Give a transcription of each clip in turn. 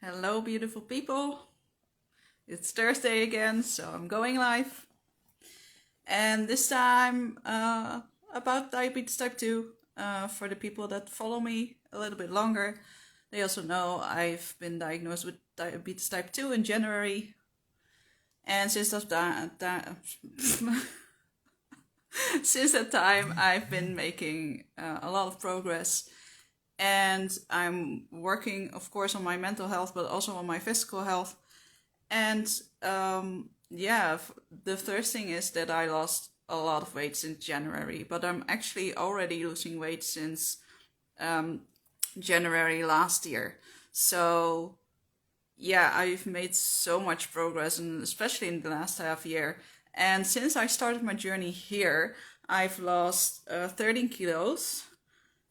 Hello, beautiful people. It's Thursday again, so I'm going live. And this time about diabetes type 2. For the people that follow me a little bit longer, they also know I've been diagnosed with diabetes type 2 in January. And since since that time, I've been making a lot of progress. And I'm working, of course, on my mental health, but also on my physical health. And the first thing is that I lost a lot of weight since January, but I'm actually already losing weight since um, January last year. So yeah, I've made so much progress, and especially in the last half year. And since I started my journey here, I've lost 13 kilos.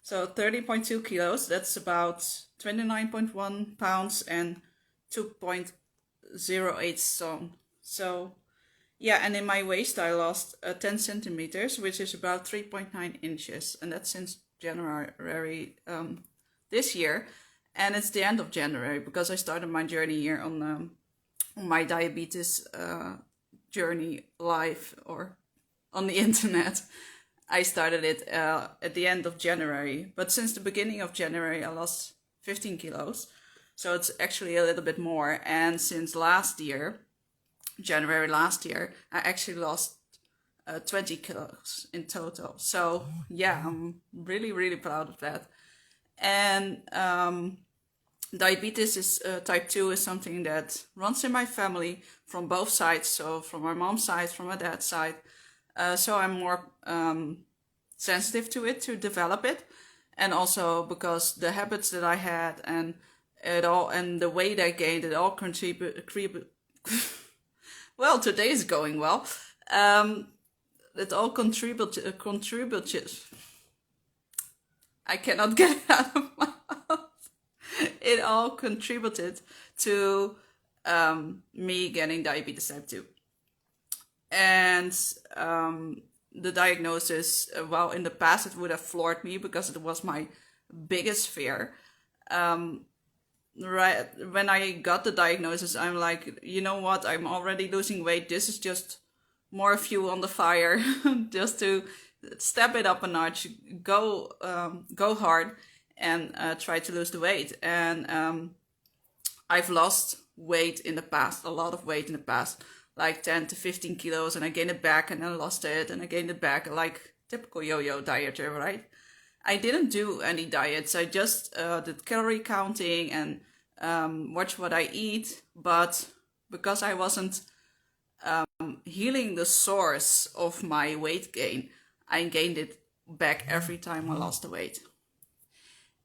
So 30.2 kilos, that's about 29.1 pounds and 2.08 stone. So yeah, and in my waist I lost 10 centimeters, which is about 3.9 inches. And that's since January this year. And it's the end of January because I started my journey here on my diabetes journey live or on the internet. I started it at the end of January, but since the beginning of January, I lost 15 kilos. So it's actually a little bit more. And since last year, January last year, I actually lost 20 kilos in total. So yeah, I'm really, really proud of that. And diabetes is type 2 is something that runs in my family from both sides. So from my mom's side, from my dad's side. So I'm more sensitive to it, to develop it, and also because the habits that I had and it all and the weight I gained, it all contribute. Well, today is going well. It all contributed. I cannot get it out of my mouth. It all contributed to me getting diabetes type 2. And the diagnosis, well, in the past it would have floored me because it was my biggest fear. Right when I got the diagnosis, I'm like, you know what? I'm already losing weight. This is just more fuel on the fire, just to step it up a notch, go hard, and try to lose the weight. And I've lost weight in the past, a lot of weight in the past, like 10 to 15 kilos, and I gained it back and then lost it and I gained it back, like typical yo-yo dieter, right? I didn't do any diets. I just did calorie counting and watch what I eat. But because I wasn't healing the source of my weight gain, I gained it back every time I lost the weight.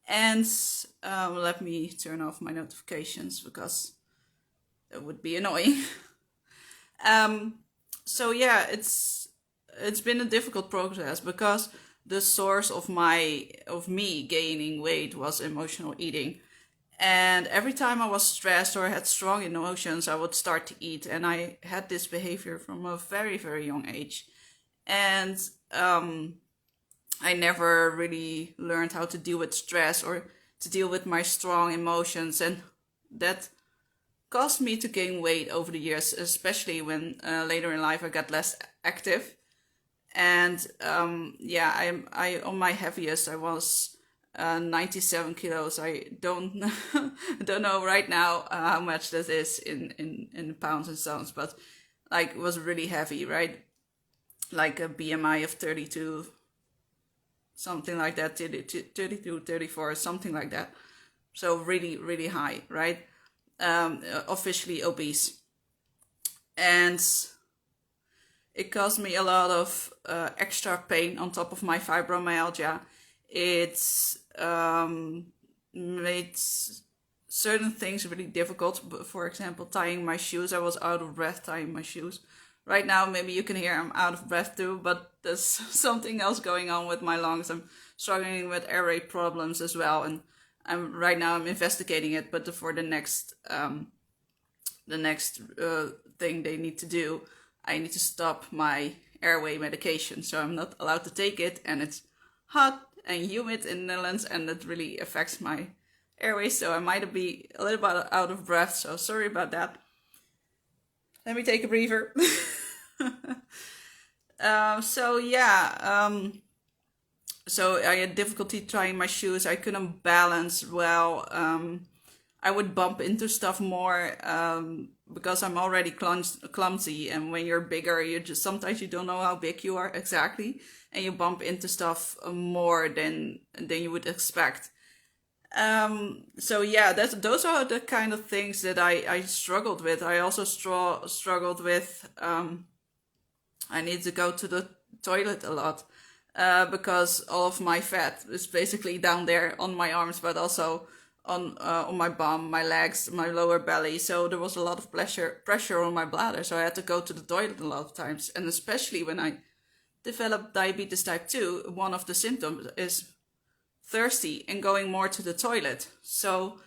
And let me turn off my notifications because that would be annoying. So yeah, it's been a difficult process because the source of me gaining weight was emotional eating. And every time I was stressed or had strong emotions, I would start to eat. And I had this behavior from a very, very young age. And I never really learned how to deal with stress or to deal with my strong emotions. And that caused me to gain weight over the years, especially when later in life I got less active. And I on my heaviest I was 97 kilos. I don't don't know right now how much that is in pounds and stones, but like it was really heavy, right? Like a BMI of 32, something like that, 32, 34, something like that. So really, really high, right? Officially obese. And it caused me a lot of extra pain on top of my fibromyalgia. It's made certain things really difficult. For example, tying my shoes. I was out of breath tying my shoes. Right now, maybe you can hear I'm out of breath too, but there's something else going on with my lungs. I'm struggling with air rate problems as well, and I'm investigating it. But for the next thing they need to do, I need to stop my airway medication, so I'm not allowed to take it, and it's hot and humid in the Netherlands, and that really affects my airways, so I might be a little bit out of breath, so sorry about that. Let me take a breather. So yeah, so I had difficulty trying my shoes. I couldn't balance well. I would bump into stuff more because I'm already clumsy. And when you're bigger, you just sometimes you don't know how big you are exactly, and you bump into stuff more than you would expect. So yeah, those are the kind of things that I struggled with. I also struggled with. I need to go to the toilet a lot because all of my fat is basically down there on my arms, but also on my bum, my legs, my lower belly. So there was a lot of pressure on my bladder. So I had to go to the toilet a lot of times, and especially when I developed diabetes type 2, one of the symptoms is thirsty and going more to the toilet. So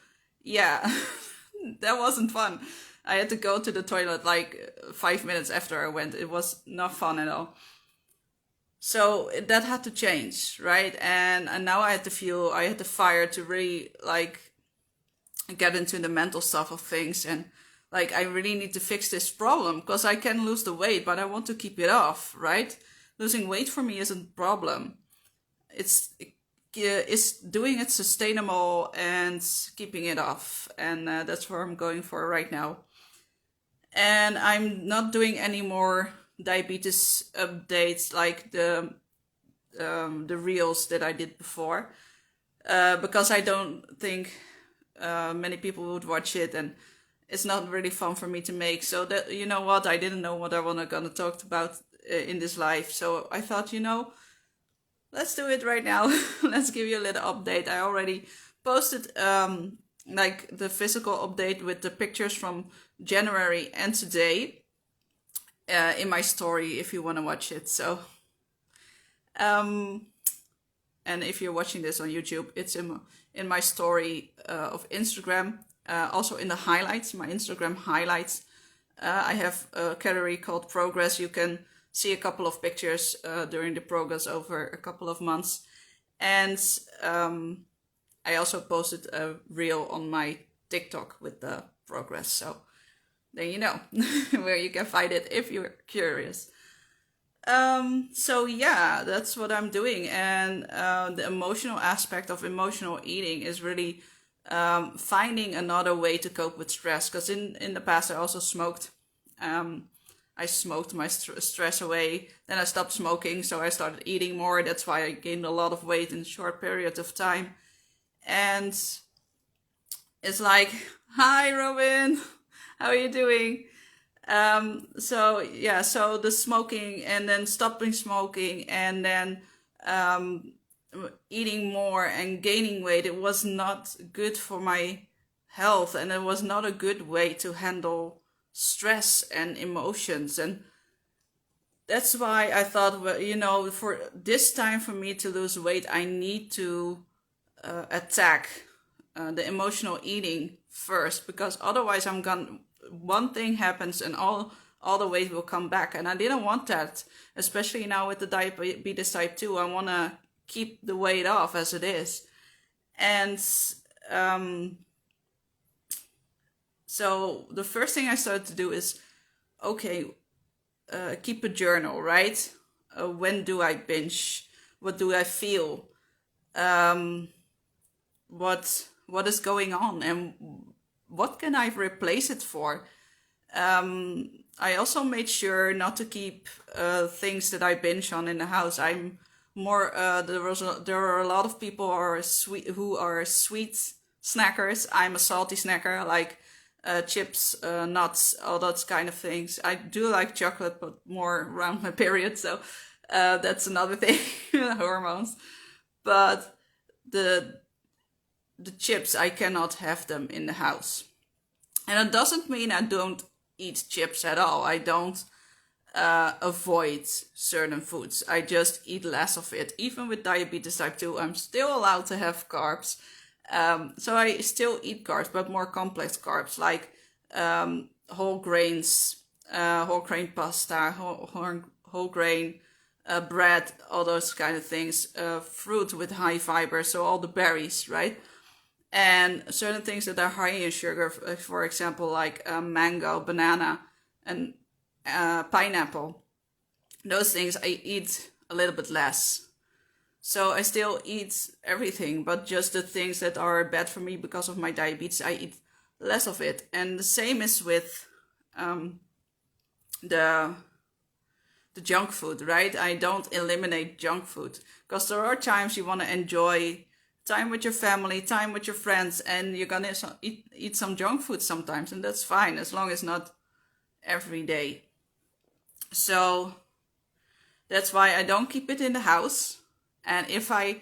yeah, that wasn't fun. I had to go to the toilet like 5 minutes after I went. It was not fun at all. So that had to change, right? And now I had the fire to really like get into the mental stuff of things, and like I really need to fix this problem because I can lose the weight, but I want to keep it off, right? Losing weight for me isn't a problem. It's doing it sustainable and keeping it off, and that's what I'm going for right now. And I'm not doing any more diabetes updates like the reels that I did before, because I don't think many people would watch it, and it's not really fun for me to make. So that, you know what, I didn't know what I was gonna talk about in this live, so I thought, let's do it right now. Let's give you a little update. I already posted like the physical update with the pictures from January and today in my story if you want to watch it. So um and if you're watching this on YouTube, it's in my story of Instagram, also in the highlights, my Instagram highlights. I have a category called progress. You can see a couple of pictures during the progress over a couple of months. And I also posted a reel on my TikTok with the progress. So there you know where you can find it if you're curious. So yeah, that's what I'm doing. And the emotional aspect of emotional eating is really finding another way to cope with stress. Because in the past, I also smoked. I smoked my stress away. Then I stopped smoking, so I started eating more. That's why I gained a lot of weight in a short period of time. And it's like, hi, Robin, how are you doing? So yeah, so the smoking and then stopping smoking and then um, eating more and gaining weight, it was not good for my health, and it was not a good way to handle stress and emotions. And that's why I thought, well, for this time for me to lose weight, I need to attack the emotional eating first, because otherwise I'm gonna one thing happens and all the weight will come back, and I didn't want that, especially now with the diabetes type 2. I want to keep the weight off as it is. And so the first thing I started to do is, okay, keep a journal, right? When do I binge? What do I feel? What is going on, and what can I replace it for? I also made sure not to keep things that I binge on in the house. I'm more there are a lot of people who are sweet snackers. I'm a salty snacker, like chips, nuts, all those kind of things. I do like chocolate, but more around my period, so that's another thing, hormones. But the chips, I cannot have them in the house. And it doesn't mean I don't eat chips at all. I don't avoid certain foods. I just eat less of it. Even with diabetes type 2, I'm still allowed to have carbs. So I still eat carbs, but more complex carbs, like whole grains, whole grain pasta, whole grain bread, all those kind of things. Fruit with high fiber, so all the berries, right? And certain things that are high in sugar, for example, like mango, banana, and pineapple, those things I eat a little bit less. So I still eat everything, but just the things that are bad for me because of my diabetes, I eat less of it. And the same is with um, the the junk food, right? I don't eliminate junk food because there are times you want to enjoy time with your family, time with your friends, and you're gonna eat some junk food sometimes, and that's fine as long as not every day. So that's why I don't keep it in the house. And if I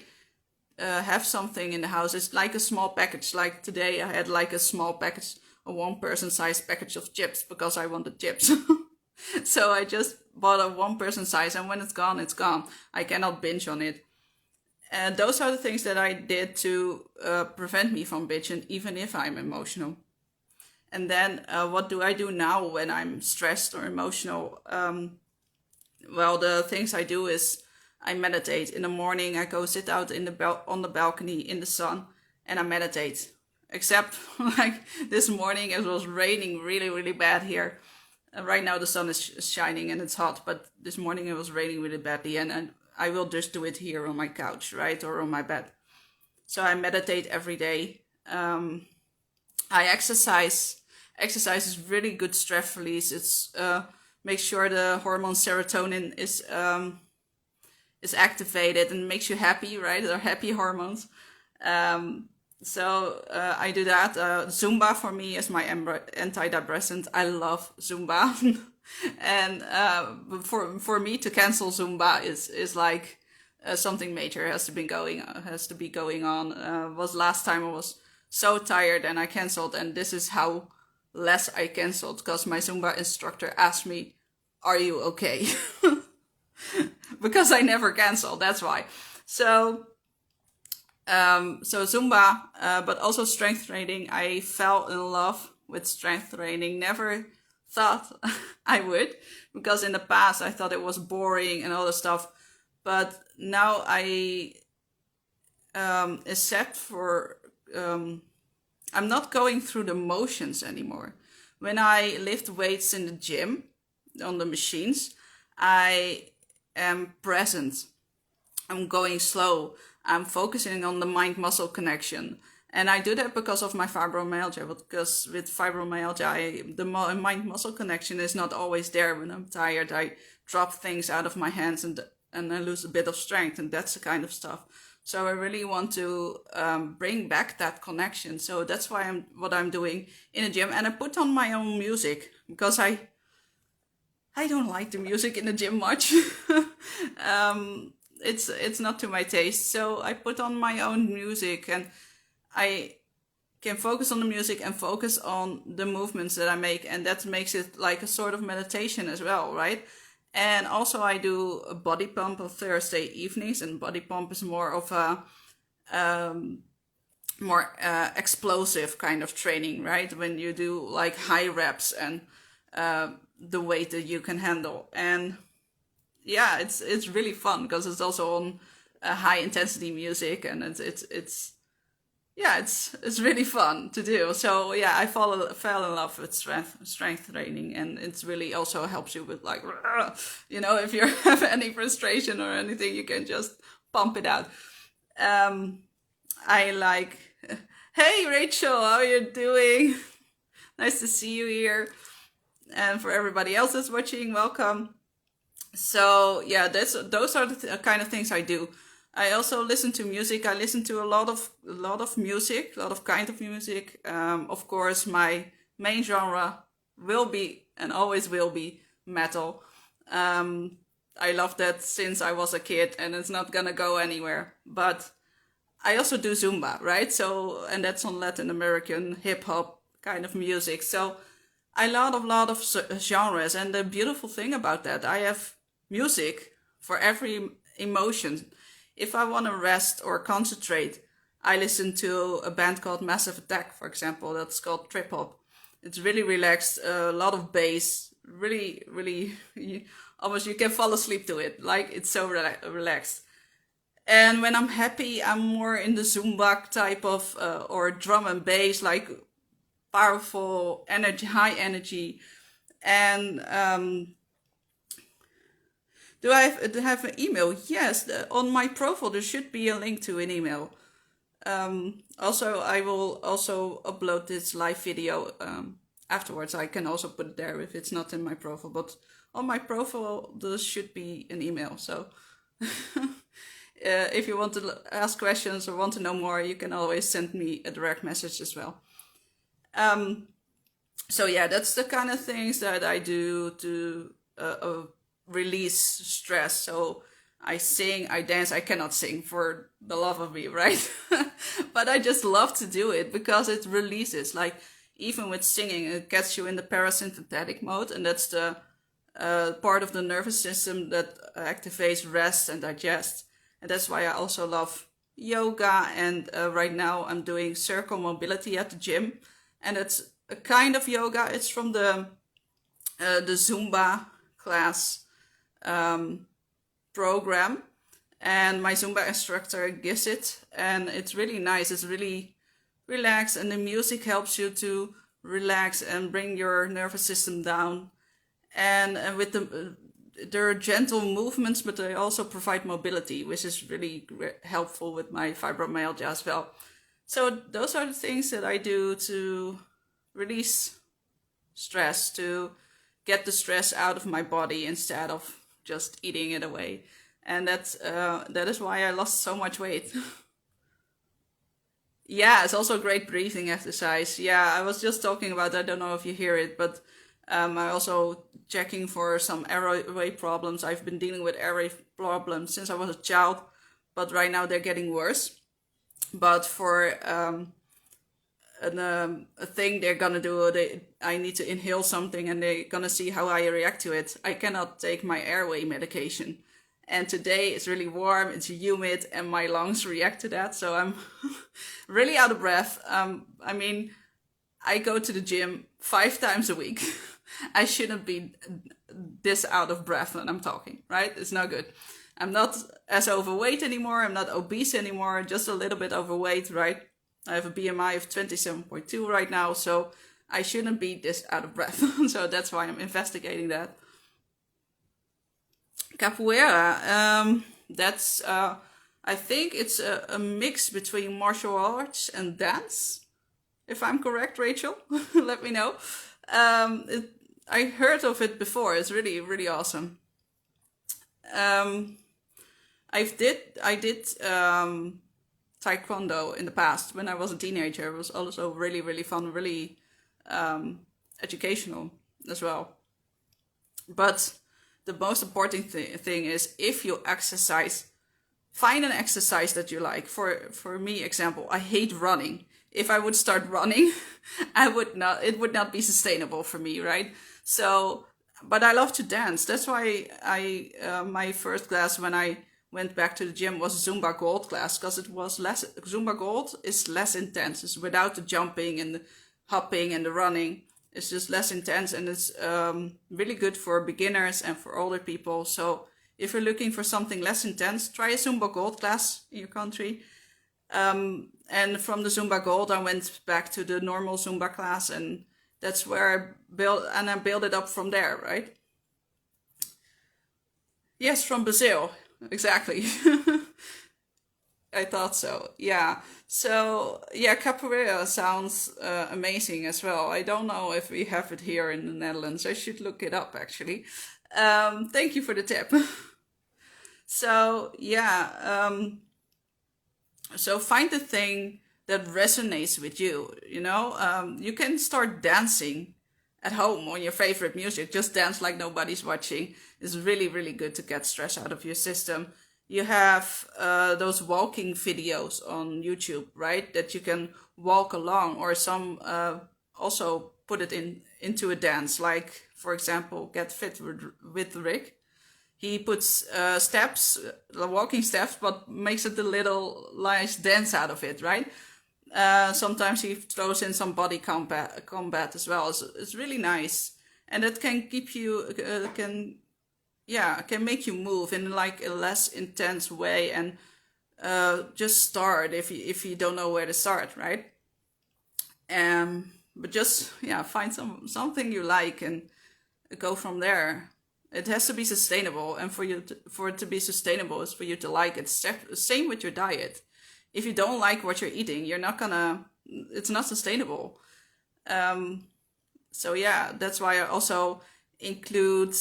have something in the house, it's like a small package. Like today, I had like a small package, a one-person size package of chips because I wanted chips. So I just bought a one-person size, and when it's gone, it's gone. I cannot binge on it. And those are the things that I did to prevent me from binging, even if I'm emotional. And then what do I do now when I'm stressed or emotional? Well, the things I do is I meditate. In the morning, I go sit out in on the balcony in the sun, and I meditate. Except like this morning, it was raining really, really bad here. Right now, the sun is shining and it's hot, but this morning it was raining really badly, and I will just do it here on my couch, right, or on my bed. So I meditate every day. I exercise. Exercise is really good stress release. It's makes sure the hormone serotonin is activated and makes you happy, right? They're happy hormones. So I do that. Zumba for me is my antidepressant. I love Zumba, and for me to cancel Zumba is like something major has to be going on. Was last time I was so tired and I canceled, and this is how less I canceled because my Zumba instructor asked me, "Are you okay?" Because I never cancel. That's why. So so Zumba, but also strength training. I fell in love with strength training. Never thought I would, because in the past I thought it was boring and all the stuff. But now I accept for I'm not going through the motions anymore. When I lift weights in the gym on the machines, I am present. I'm going slow. I'm focusing on the mind-muscle connection. And I do that because of my fibromyalgia. Because with fibromyalgia, the mind-muscle connection is not always there. When I'm tired, I drop things out of my hands and I lose a bit of strength. And that's the kind of stuff. So I really want to bring back that connection. So that's why what I'm doing in the gym. And I put on my own music because I don't like the music in the gym much. It's not to my taste. So I put on my own music, and I can focus on the music and focus on the movements that I make, and that makes it like a sort of meditation as well, right? And also I do a body pump on Thursday evenings, and body pump is more of a more explosive kind of training, right? When you do like high reps and the weight that you can handle. And yeah, it's really fun because it's also on high intensity music, and it's yeah, it's really fun to do. So yeah, I fell in love with strength training, and it's really also helps you with like, if you have any frustration or anything, you can just pump it out. I like, hey Rachel, how are you doing? Nice to see you here, and for everybody else that's watching, welcome. So yeah, those are the kind of things I do. I also listen to music. I listen to a lot of music, a lot of kind of music. Of course, my main genre will be and always will be metal. I love that since I was a kid, and it's not gonna go anywhere. But I also do Zumba, right? So, and that's on Latin American hip hop kind of music. So I love a lot of genres, and the beautiful thing about that, I have music for every emotion. If I want to rest or concentrate, I listen to a band called Massive Attack, for example. That's called trip hop. It's really relaxed, a lot of bass, really, really, almost you can fall asleep to it. Like, it's so relaxed. And when I'm happy, I'm more in the Zumba type of, or drum and bass, like powerful energy, high energy. And do I have an email? Yes, on my profile there should be a link to an email. Also, I will also upload this live video afterwards. I can also put it there if it's not in my profile, but on my profile there should be an email. So if you want to ask questions or want to know more, you can always send me a direct message as well. So yeah, that's the kind of things that I do to release stress. So I sing, I dance. I cannot sing for the love of me, right? But I just love to do it because it releases. Like even with singing, it gets you in the parasympathetic mode, and that's the part of the nervous system that activates rest and digest. And that's why I also love yoga. And right now I'm doing circle mobility at the gym, and it's a kind of yoga. It's from the Zumba class program, and my Zumba instructor gives it, and it's really nice. It's really relaxed, and the music helps you to relax and bring your nervous system down. And with the there are gentle movements, but they also provide mobility, which is really helpful with my fibromyalgia as well. So those are the things that I do to release stress, to get the stress out of my body instead of just eating it away. And that is why I lost so much weight. Yeah, it's also a great breathing exercise. Yeah, I was just talking about that. I don't know if you hear it, but I'm also checking for some airway problems. I've been dealing with airway problems since I was a child, but right now they're getting worse. But for a thing they're gonna do, I need to inhale something, and they're gonna see how I react to it. I cannot take my airway medication. And today it's really warm, it's humid, and my lungs react to that. So I'm really out of breath. I mean, I go to the gym 5 times a week. I shouldn't be this out of breath when I'm talking, right? It's not good. I'm not as overweight anymore. I'm not obese anymore, just a little bit overweight, right? I have a BMI of 27.2 right now, so I shouldn't be this out of breath. So that's why I'm investigating that. Capoeira, that's, I think it's a mix between martial arts and dance. If I'm correct, Rachel, let me know. I heard of it before. It's really, really awesome. Um, I did taekwondo in the past when I was a teenager. It was also really, really fun, really educational as well. But the most important thing is if you exercise, find an exercise that you like. For me, example, I hate running. If I would start running, it would not be sustainable for me, right? So, but I love to dance. That's why my first class when I went back to the gym was Zumba Gold class, because it was less, Zumba Gold is less intense. It's without the jumping and the hopping and the running. It's just less intense, and it's really good for beginners and for older people. So if you're looking for something less intense, try a Zumba Gold class in your country. And from the Zumba Gold, I went back to the normal Zumba class, and that's where I built it up from there, right? Yes, from Brazil, exactly. I thought so. Yeah. So yeah, capoeira sounds amazing as well. I don't know if we have it here in the Netherlands. I should look it up actually. Thank you for the tip. So yeah, so find the thing that resonates with you. You know, you can start dancing at home on your favorite music. Just dance like nobody's watching. It's really, really good to get stress out of your system. You have those walking videos on YouTube, right? That you can walk along, or some also put it into a dance. Like, for example, Get Fit with Rick. He puts steps, walking steps, but makes it a little nice dance out of it, right? Sometimes he throws in some body combat as well. It's really nice, and it can keep you can make you move in like a less intense way, and just start if you don't know where to start, right? But just find something you like and go from there. It has to be sustainable, and for it to be sustainable is for you to like it. Same with your diet. If you don't like what you're eating, you're not gonna. It's not sustainable. So yeah, that's why I also include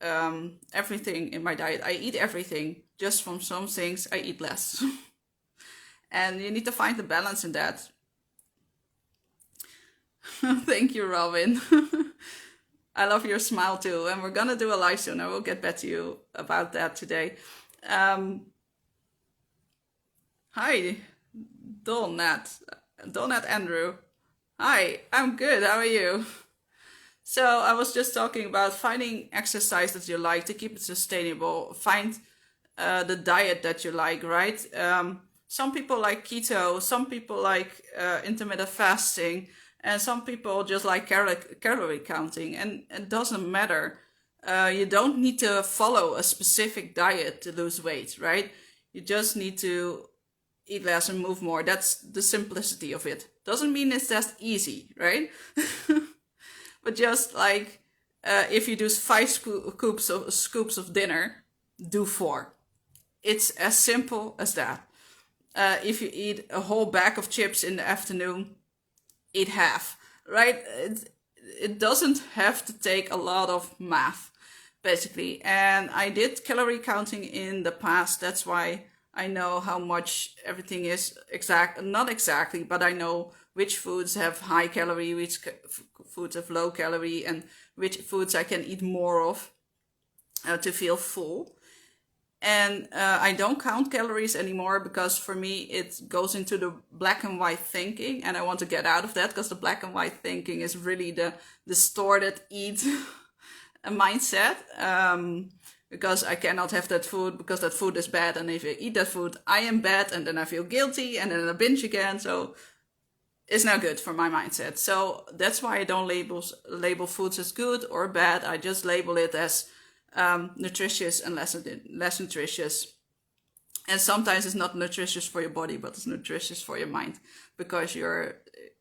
everything in my diet. I eat everything. Just from some things, I eat less, and you need to find the balance in that. Thank you, Robin. I love your smile too, and we're gonna do a live soon. I will get back to you about that today. Um, Hi, Donat, Donat Andrew. Hi, I'm good. How are you? So I was just talking about finding exercise that you like to keep it sustainable. Find the diet that you like, right? Some people like keto, some people like intermittent fasting, and some people just like calorie counting. And it doesn't matter. You don't need to follow a specific diet to lose weight, right? You just need to eat less and move more. That's the simplicity of it. Doesn't mean it's just easy, right? But just like if you do five scoops of dinner, do four. It's as simple as that. If you eat a whole bag of chips in the afternoon, eat half, right? It doesn't have to take a lot of math, basically. And I did calorie counting in the past. That's why I know how much everything is not exactly, but I know which foods have high calorie, which foods have low calorie, and which foods I can eat more of to feel full. And I don't count calories anymore because for me it goes into the black and white thinking, and I want to get out of that because the black and white thinking is really the distorted eat mindset. Because I cannot have that food because that food is bad, and if I eat that food, I am bad, and then I feel guilty, and then I binge again. So it's not good for my mindset. So that's why I don't label foods as good or bad. I just label it as nutritious and less nutritious. And sometimes it's not nutritious for your body, but it's nutritious for your mind because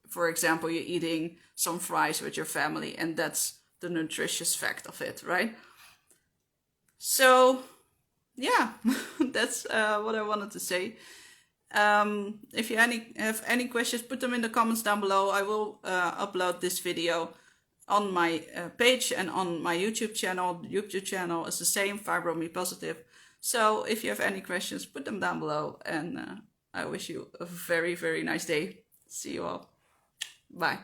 for example, you're eating some fries with your family, and that's the nutritious fact of it, right? So yeah, that's what I wanted to say. If you have any questions, put them in the comments down below. I will upload this video on my page and on my YouTube channel. The YouTube channel is the same, Fibro Me Positive. So if you have any questions, put them down below. And I wish you a very, very nice day. See you all. Bye.